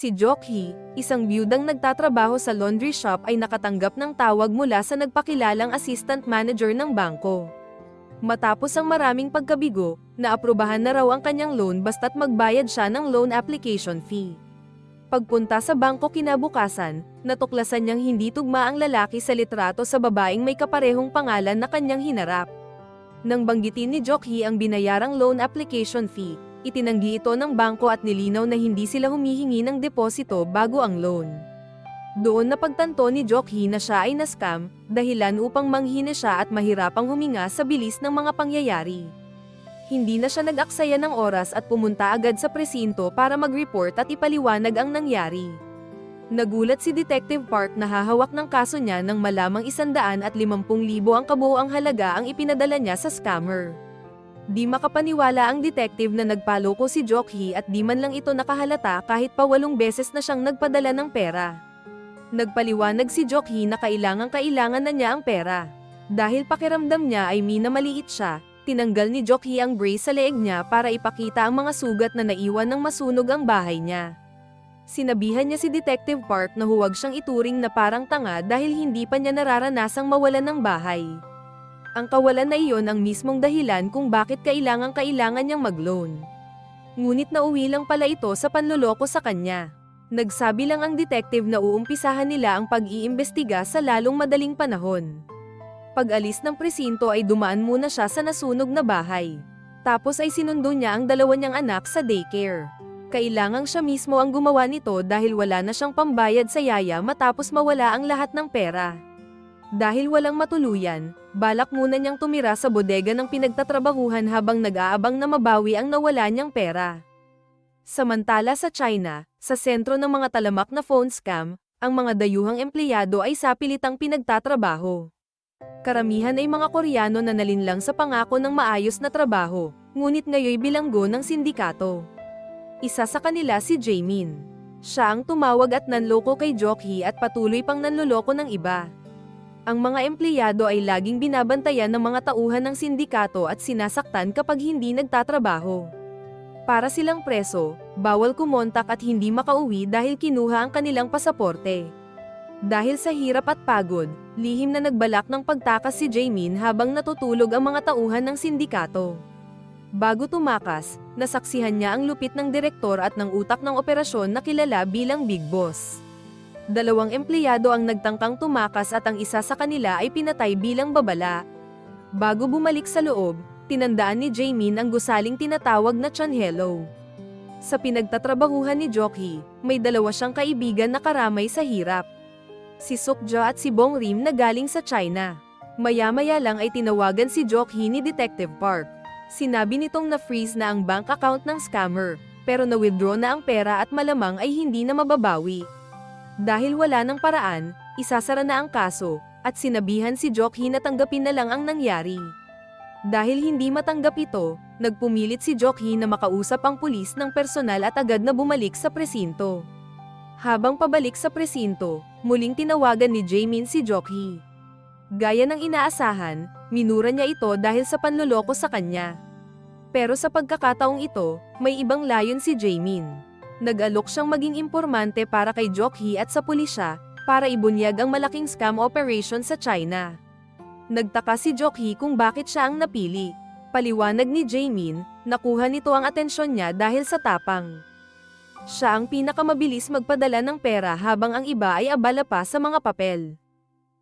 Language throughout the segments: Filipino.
Si Jok-hee, isang byudang nagtatrabaho sa laundry shop ay nakatanggap ng tawag mula sa nagpakilalang assistant manager ng bangko. Matapos ang maraming pagkabigo, naaprubahan na raw ang kanyang loan basta't magbayad siya ng loan application fee. Pagpunta sa bangko kinabukasan, natuklasan niyang hindi tugma ang lalaki sa litrato sa babaeng may kaparehong pangalan na kanyang hinarap. Nang banggitin ni Jok-hee ang binayarang loan application fee, itinanggi ito ng bangko at nilinaw na hindi sila humihingi ng deposito bago ang loan. Doon napagtanto ni Jok-hee na siya ay na-scam, dahilan upang manghina siya at mahirapang huminga sa bilis ng mga pangyayari. Hindi na siya nag-aksaya ng oras at pumunta agad sa presinto para mag-report at ipaliwanag ang nangyari. Nagulat si Detective Park na hahawak ng kaso niya nang malamang 150,000 ang kabuoang halaga ang ipinadala niya sa scammer. Di makapaniwala ang detective na nagpaloko si Jok-hee at di man lang ito nakahalata kahit pa 8 beses na siyang nagpadala ng pera. Nagpaliwanag si Jok-hee na kailangan na niya ang pera. Dahil pakiramdam niya ay minamaliit siya, tinanggal ni Jok-hee ang brace sa leeg niya para ipakita ang mga sugat na naiwan ng masunog ang bahay niya. Sinabihan niya si Detective Park na huwag siyang ituring na parang tanga dahil hindi pa niya nararanasang mawalan ng bahay. Ang kawalan na iyon ang mismong dahilan kung bakit kailangan niyang mag-loan. Ngunit nauwi lang pala ito sa panloloko sa kanya. Nagsabi lang ang detective na uumpisahan nila ang pag-iimbestiga sa lalong madaling panahon. Pag-alis ng presinto ay dumaan muna siya sa nasunog na bahay. Tapos ay sinundo niya ang 2 niyang anak sa daycare. Kailangang siya mismo ang gumawa nito dahil wala na siyang pambayad sa yaya matapos mawala ang lahat ng pera. Dahil walang matuluyan, balak muna niyang tumira sa bodega ng pinagtatrabahuhan habang nag-aabang na mabawi ang nawala niyang pera. Samantala sa China, sa sentro ng mga talamak na phone scam, ang mga dayuhang empleyado ay sapilitang pinagtatrabaho. Karamihan ay mga Koreano na nalinlang sa pangako ng maayos na trabaho, ngunit ngayoy bilanggo ng sindikato. Isa sa kanila si Jaemin. Siya ang tumawag at nanloko kay Jok-hee at patuloy pang nanloloko ng iba. Ang mga empleyado ay laging binabantayan ng mga tauhan ng sindikato at sinasaktan kapag hindi nagtatrabaho. Para silang preso, bawal kumontak at hindi makauwi dahil kinuha ang kanilang pasaporte. Dahil sa hirap at pagod, lihim na nagbalak ng pagtakas si Jaemin habang natutulog ang mga tauhan ng sindikato. Bago tumakas, nasaksihan niya ang lupit ng direktor at ng utak ng operasyon na kilala bilang Big Boss. 2 empleyado ang nagtangkang tumakas at ang isa sa kanila ay pinatay bilang babala. Bago bumalik sa loob, tinandaan ni Jaemin ang gusaling tinatawag na Chanhelo. Sa pinagtatrabahuhan ni Jok-hee, may 2 siyang kaibigan na karamay sa hirap. Si Sukja at si Bong-rim na galing sa China. Maya-maya lang ay tinawagan si Jok-hee ni Detective Park. Sinabi nitong na-freeze na ang bank account ng scammer, pero na-withdraw na ang pera at malamang ay hindi na mababawi. Dahil wala ng paraan, isasara na ang kaso, at sinabihan si Jok-hee na tanggapin na lang ang nangyari. Dahil hindi matanggap ito, nagpumilit si Jok-hee na makausap ang pulis ng personal at agad na bumalik sa presinto. Habang pabalik sa presinto, muling tinawagan ni Jaemin si Jok-hee. Gaya ng inaasahan, minura niya ito dahil sa panloloko sa kanya. Pero sa pagkakataong ito, may ibang layon si Jaemin. Nag-alok siyang maging impormante para kay Jok-hee at sa pulisya, para ibunyag ang malaking scam operation sa China. Nagtaka si Jok-hee kung bakit siya ang napili. Paliwanag ni Jaemin, nakuha nito ang atensyon niya dahil sa tapang. Siya ang pinakamabilis magpadala ng pera habang ang iba ay abala pa sa mga papel.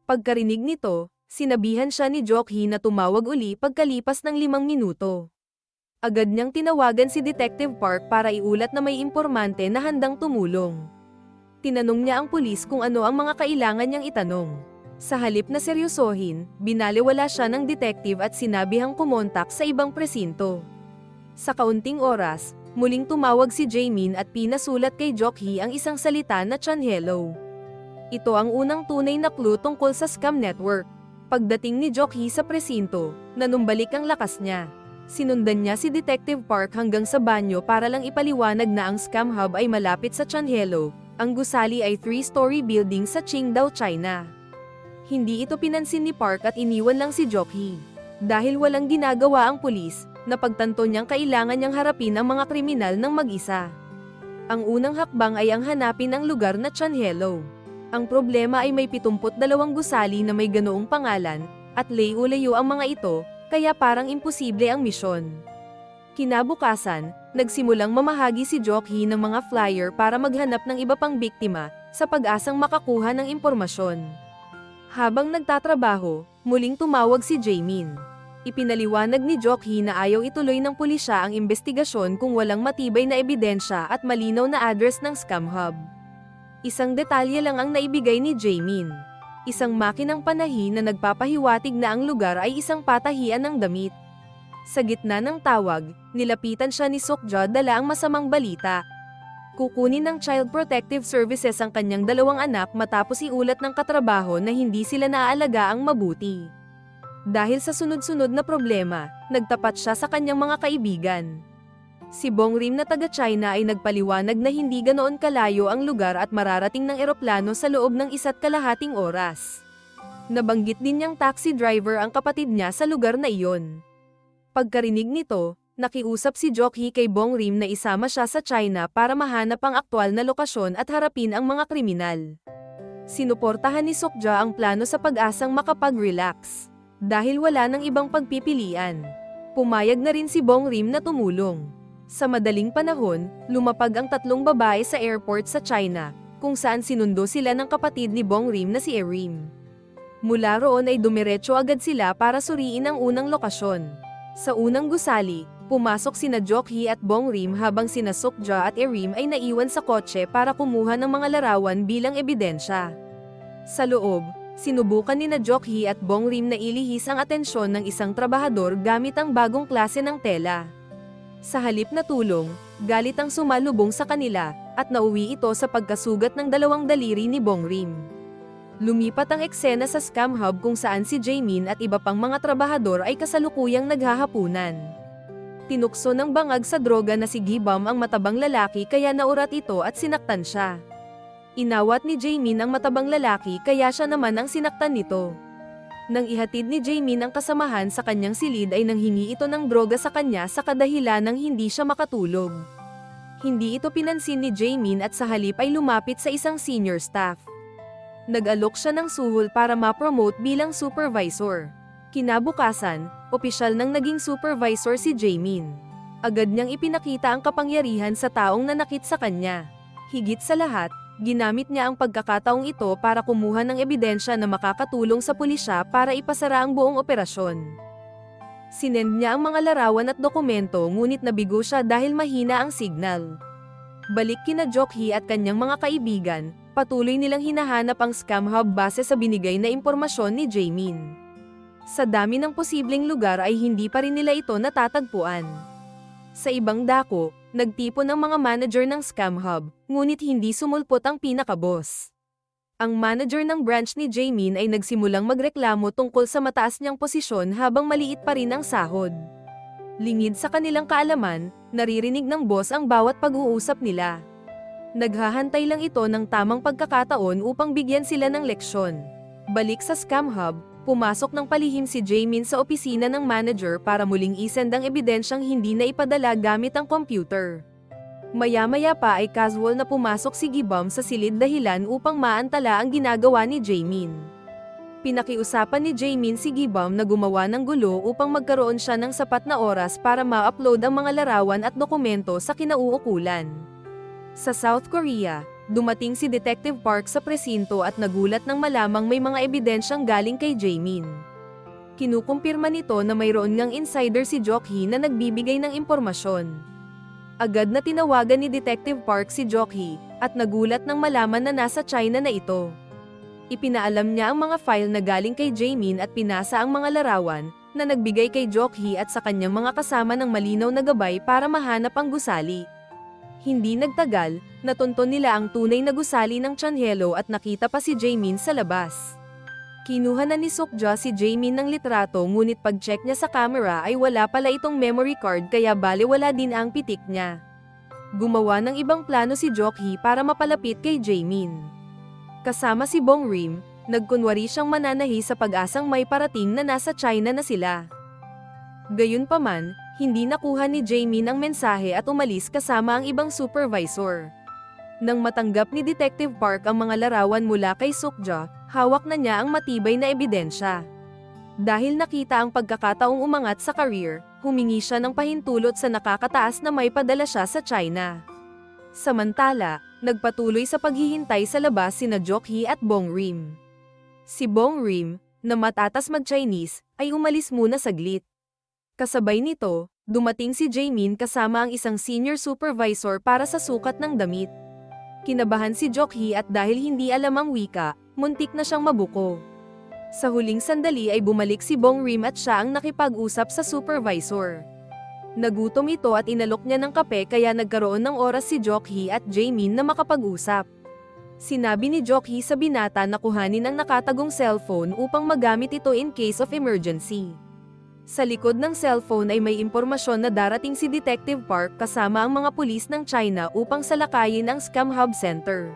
Pagkarinig nito, sinabihan siya ni Jok-hee na tumawag uli pagkalipas ng 5 minuto. Agad niyang tinawagan si Detective Park para iulat na may impormante na handang tumulong. Tinanong niya ang pulis kung ano ang mga kailangan niyang itanong. Sa halip na seryosohin, binaliwala siya ng detective at sinabihang kumontak sa ibang presinto. Sa kaunting oras, muling tumawag si Jaemin at pinasulat kay Jok-hee ang isang salita na Chanhelo. Ito ang unang tunay na clue tungkol sa scam network. Pagdating ni Jok-hee sa presinto, nanumbalik ang lakas niya. Sinundan niya si Detective Park hanggang sa banyo para lang ipaliwanag na ang scam hub ay malapit sa Chanhelo. Ang gusali ay 3-story building sa Qingdao, China. Hindi ito pinansin ni Park at iniwan lang si Jok-hee. Dahil walang ginagawa ang pulis, napagtanto niyang kailangan niyang harapin ang mga kriminal ng mag-isa. Ang unang hakbang ay ang hanapin ang lugar na Changhelo. Ang problema ay may 72 gusali na may ganoong pangalan, at layo-layo ang mga ito, kaya parang imposible ang misyon. Kinabukasan, nagsimulang mamahagi si Jokhi ng mga flyer para maghanap ng iba pang biktima, sa pag-asang makakuha ng impormasyon. Habang nagtatrabaho, muling tumawag si Jaemin. Ipinaliwanag ni Jokhi na ayaw ituloy ng pulisya ang investigasyon kung walang matibay na ebidensya at malinaw na address ng scam hub. Isang detalye lang ang naibigay ni Jaemin. Isang makinang panahi na nagpapahiwatig na ang lugar ay isang patahian ng damit. Sa gitna ng tawag, nilapitan siya ni Sukja dala ang masamang balita. Kukunin ng Child Protective Services ang kanyang 2 anak matapos iulat ng katrabaho na hindi sila naaalagaan mabuti. Dahil sa sunod-sunod na problema, nagtapat siya sa kanyang mga kaibigan. Si Bongrim na taga-China ay nagpaliwanag na hindi ganoon kalayo ang lugar at mararating ng eroplano sa loob ng 1.5 oras. Nabanggit din niyang taxi driver ang kapatid niya sa lugar na iyon. Pagkarinig nito, nakiusap si Jokhi kay Bongrim na isama siya sa China para mahanap ang aktwal na lokasyon at harapin ang mga kriminal. Sinuportahan ni Sukja ang plano sa pag-asang makapag-relax. Dahil wala nang ibang pagpipilian, pumayag na rin si Bongrim na tumulong. Sa madaling panahon, lumapag ang 3 babae sa airport sa China, kung saan sinundo sila ng kapatid ni Bongrim na si Erim. Mula roon ay dumiretso agad sila para suriin ang unang lokasyon. Sa unang gusali, pumasok sina Jokhi at Bongrim habang sina Sukja at Erim ay naiwan sa kotse para kumuha ng mga larawan bilang ebidensya. Sa loob, sinubukan ni Jokhi at Bongrim na ilihis ang atensyon ng isang trabahador gamit ang bagong klase ng tela. Sa halip na tulong, galit ang sumalubong sa kanila, at nauwi ito sa pagkasugat ng 2 daliri ni Bongrim. Lumipat ang eksena sa scam hub kung saan si Jaemin at iba pang mga trabahador ay kasalukuyang naghahapunan. Tinukso ng bangag sa droga na si Gibam ang matabang lalaki kaya naurat ito at sinaktan siya. Inawat ni Jaemin ang matabang lalaki kaya siya naman ang sinaktan nito. Nang ihatid ni Jaemin ang kasamahan sa kanyang silid ay nanghingi ito ng droga sa kanya sa kadahilan ng hindi siya makatulog. Hindi ito pinansin ni Jaemin at sa halip ay lumapit sa isang senior staff. Nag-alok siya ng suhol para ma-promote bilang supervisor. Kinabukasan, opisyal nang naging supervisor si Jaemin. Agad niyang ipinakita ang kapangyarihan sa taong nanakit sa kanya. Higit sa lahat, ginamit niya ang pagkakataong ito para kumuha ng ebidensya na makakatulong sa pulisya para ipasara ang buong operasyon. Sinend niya ang mga larawan at dokumento ngunit nabigo siya dahil mahina ang signal. Balik kina Jokhi at kanyang mga kaibigan, patuloy nilang hinahanap ang scam hub base sa binigay na impormasyon ni Jaemin. Sa dami ng posibleng lugar ay hindi pa rin nila ito natatagpuan. Sa ibang dako, nagtipon ang mga manager ng scam hub, ngunit hindi sumulpot ang pinaka-boss. Ang manager ng branch ni Jaemin ay nagsimulang magreklamo tungkol sa mataas niyang posisyon habang maliit pa rin ang sahod. Lingid sa kanilang kaalaman, naririnig ng boss ang bawat pag-uusap nila. Naghahantay lang ito ng tamang pagkakataon upang bigyan sila ng leksyon. Balik sa scam hub, pumasok ng palihim si Jaemin sa opisina ng manager para muling isend ang ebidensyang hindi na ipadala gamit ang computer. Maya-maya pa ay casual na pumasok si Gibam sa silid dahilan upang maantala ang ginagawa ni Jaemin. Pinakiusapan ni Jaemin si Gibam na gumawa ng gulo upang magkaroon siya ng sapat na oras para ma-upload ang mga larawan at dokumento sa kinauukulan. Sa South Korea, dumating si Detective Park sa presinto at nagulat nang malamang may mga ebidensyang galing kay Jaemin. Kinukumpirma nito na mayroon ngang insider si Jokhi na nagbibigay ng impormasyon. Agad na tinawagan ni Detective Park si Jokhi, at nagulat nang malaman na nasa China na ito. Ipinaalam niya ang mga file na galing kay Jaemin at pinasa ang mga larawan, na nagbigay kay Jokhi at sa kanyang mga kasama ng malinaw na gabay para mahanap ang gusali. Hindi nagtagal, natunton nila ang tunay na gusali ng Changhelo at nakita pa si Jaemin sa labas. Kinuha na ni Sukja si Jaemin ng litrato ngunit pag-check niya sa camera ay wala pala itong memory card kaya balewala din ang pitik niya. Gumawa ng ibang plano si Jokhi para mapalapit kay Jaemin. Kasama si Bongrim, nagkunwari siyang mananahi sa pag-asang may parating na nasa China na sila. Gayunpaman, hindi nakuha ni Jaemin ang mensahe at umalis kasama ang ibang supervisor. Nang matanggap ni Detective Park ang mga larawan mula kay Sukja, hawak na niya ang matibay na ebidensya. Dahil nakita ang pagkakataong umangat sa career, humingi siya ng pahintulot sa nakakataas na may padala siya sa China. Samantala, nagpatuloy sa paghihintay sa labas sina Jok-hee at Bong Rim. Si Bong Rim, na matatas mag-Chinese, ay umalis muna saglit. Kasabay nito, dumating si Jaemin kasama ang isang senior supervisor para sa sukat ng damit. Kinabahan si Jok-hee at dahil hindi alam ang wika, muntik na siyang mabuko. Sa huling sandali ay bumalik si Bong Rim at siya ang nakipag-usap sa supervisor. Nagutom ito at inalok niya ng kape kaya nagkaroon ng oras si Jok-hee at Jaemin na makapag-usap. Sinabi ni Jok-hee sa binata na kuhanin ang nakatagong cellphone upang magamit ito in case of emergency. Sa likod ng cellphone ay may impormasyon na darating si Detective Park kasama ang mga pulis ng China upang salakayin ang Scam Hub Center.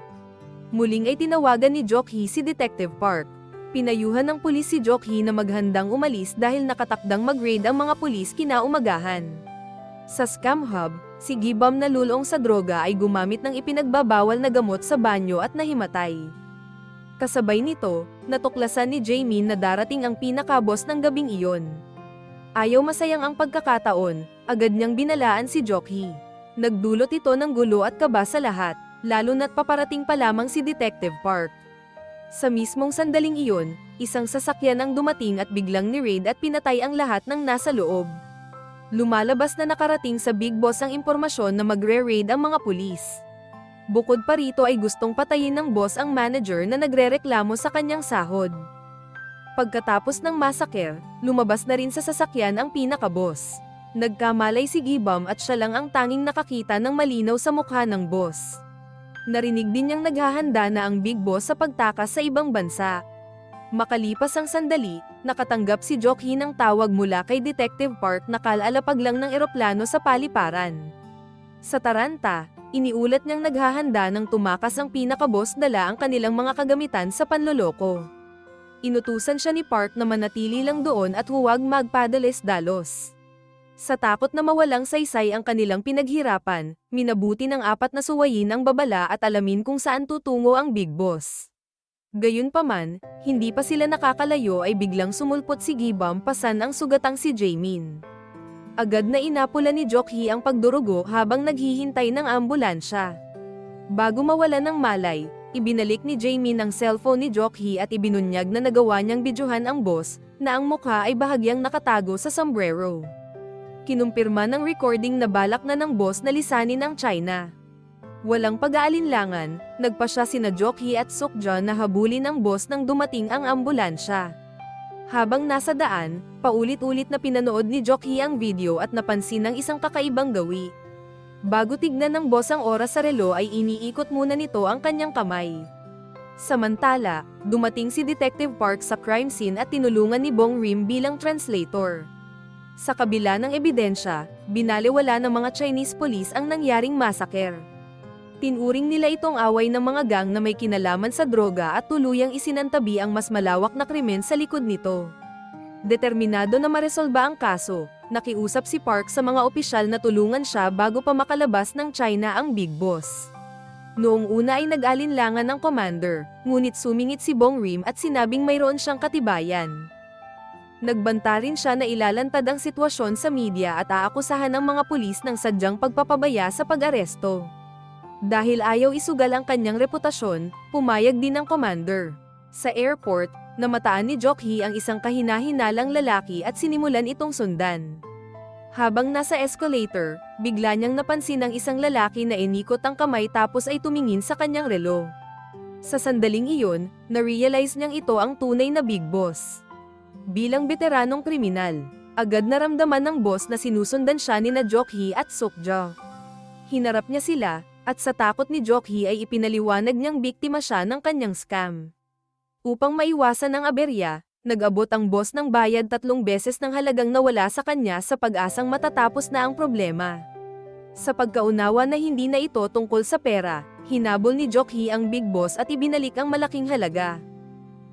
Muling ay tinawagan ni Jok-hee si Detective Park. Pinayuhan ng pulis si Jok-hee na maghandang umalis dahil nakatakdang mag-raid ang mga pulis kinaumagahan. Sa Scam Hub, si Gi-bum na lulong sa droga ay gumamit ng ipinagbabawal na gamot sa banyo at nahimatay. Kasabay nito, natuklasan ni Jaemin na darating ang pinaka-boss ng gabing iyon. Ayaw masayang ang pagkakataon, agad niyang binalaan si Jok-hee. Nagdulot ito ng gulo at kaba sa lahat, lalo na't paparating pa lamang si Detective Park. Sa mismong sandaling iyon, isang sasakyan ang dumating at biglang ni-raid at pinatay ang lahat ng nasa loob. Lumalabas na nakarating sa Big Boss ang impormasyon na magre-raid ang mga pulis. Bukod pa rito ay gustong patayin ng boss ang manager na nagrereklamo sa kanyang sahod. Pagkatapos ng massacre, lumabas na rin sa sasakyan ang pinaka-boss. Nagkamalay si Gi-bum at siya lang ang tanging nakakita ng malinaw sa mukha ng boss. Narinig din niyang naghahanda na ang Big Boss sa pagtakas sa ibang bansa. Makalipas ang sandali, nakatanggap si Jok-hee ng tawag mula kay Detective Park na kalalapag lang ng eroplano sa paliparan. Sa Taranta, iniulat niyang naghahanda ng tumakas ang pinaka-boss dala ang kanilang mga kagamitan sa panloloko. Inutusan siya ni Park na manatili lang doon at huwag magpadalos-dalos. Sa takot na mawalang saysay ang kanilang pinaghirapan, minabuti ng 4 na suwayin ang babala at alamin kung saan tutungo ang Big Boss. Gayunpaman, hindi pa sila nakakalayo ay biglang sumulpot si Gi-bum pasan ang sugatang si Jaemin. Agad na inapula ni Jok-hee ang pagdurugo habang naghihintay ng ambulansya. Bago mawala ng malay, ibinalik ni Jaemin ang cellphone ni Jok-hee at ibinunyag na nagawa niyang bidyuhan ang boss, na ang mukha ay bahagyang nakatago sa sombrero. Kinumpirma ng recording na balak na ng boss na lisanin ang China. Walang pag-aalinlangan, nagpa siya sina Jok-hee at Sukja na habulin ang boss nang dumating ang ambulansya. Habang nasa daan, paulit-ulit na pinanood ni Jok-hee ang video at napansin ang isang kakaibang gawi. Bago tignan ng boss ang oras sa relo ay iniikot muna nito ang kanyang kamay. Samantala, dumating si Detective Park sa crime scene at tinulungan ni Bong Rim bilang translator. Sa kabila ng ebidensya, binaliwala ng mga Chinese police ang nangyaring massacre. Tinuring nila itong away ng mga gang na may kinalaman sa droga at tuluyang isinantabi ang mas malawak na krimen sa likod nito. Determinado na maresolba ang kaso, nakiusap si Park sa mga opisyal na tulungan siya bago pa makalabas ng China ang Big Boss. Noong una ay nag-alinlangan ang commander, ngunit sumingit si Bong Rim at sinabing mayroon siyang katibayan. Nagbanta rin siya na ilalantad ang sitwasyon sa media at aakusahan ng mga pulis ng sadyang pagpapabaya sa pag-aresto. Dahil ayaw isugal ang kanyang reputasyon, pumayag din ang commander. Sa airport, namataan ni Jok-hee ang isang kahina-hinalang lalaki at sinimulan itong sundan. Habang nasa escalator, bigla niyang napansin ang isang lalaki na inikot ang kamay tapos ay tumingin sa kanyang relo. Sa sandaling iyon, na-realize niyang ito ang tunay na Big Boss. Bilang veteranong kriminal, agad naramdaman ng boss na sinusundan siya ni Jok-hee at Sukja. Hinarap niya sila, at sa takot ni Jok-hee ay ipinaliwanag niyang biktima siya ng kanyang scam. Upang maiwasan ang aberya, nag-abot ang boss ng bayad 3 beses ng halagang nawala sa kanya sa pag-asang matatapos na ang problema. Sa pagkaunawa na hindi na ito tungkol sa pera, hinabol ni Jok-hee ang Big Boss at ibinalik ang malaking halaga.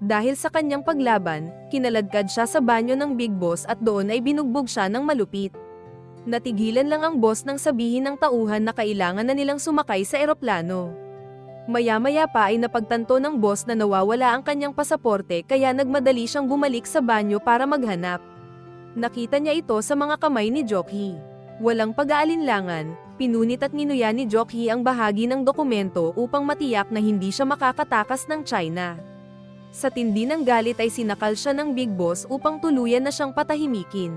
Dahil sa kanyang paglaban, kinaladkad siya sa banyo ng Big Boss at doon ay binugbog siya ng malupit. Natigilan lang ang boss nang sabihin ng tauhan na kailangan na nilang sumakay sa eroplano. Maya-maya pa ay napagtanto ng boss na nawawala ang kanyang pasaporte kaya nagmadali siyang bumalik sa banyo para maghanap. Nakita niya ito sa mga kamay ni Jok-hee. Walang pag-aalinlangan, pinunit at nginuya ni Jok-hee ang bahagi ng dokumento upang matiyak na hindi siya makakatakas ng China. Sa tindi ng galit ay sinakal siya ng Big Boss upang tuluyan na siyang patahimikin.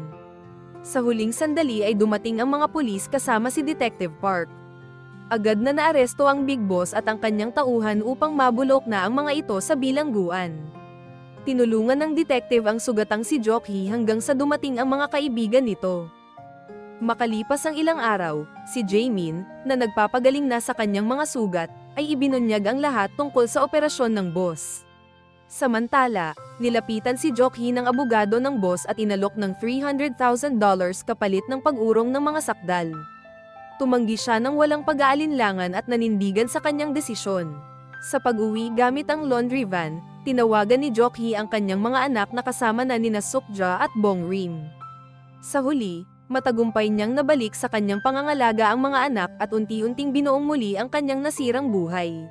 Sa huling sandali ay dumating ang mga pulis kasama si Detective Park. Agad na naaresto ang Big Boss at ang kanyang tauhan upang mabulok na ang mga ito sa bilangguan. Tinulungan ng detective ang sugatang si Jok-hee hanggang sa dumating ang mga kaibigan nito. Makalipas ang ilang araw, si Jaemin, na nagpapagaling na sa kanyang mga sugat, ay ibinunyag ang lahat tungkol sa operasyon ng boss. Samantala, nilapitan si Jok-hee ng abogado ng boss at inalok ng $300,000 kapalit ng pag-urong ng mga sakdal. Tumanggi siya ng walang pag-aalinlangan at nanindigan sa kanyang desisyon. Sa pag-uwi gamit ang laundry van, tinawagan ni Jok-hee ang kanyang mga anak na kasama na nina Sukja at Bong-rim. Sa huli, matagumpay niyang nabalik sa kanyang pangangalaga ang mga anak at unti-unting binuong muli ang kanyang nasirang buhay.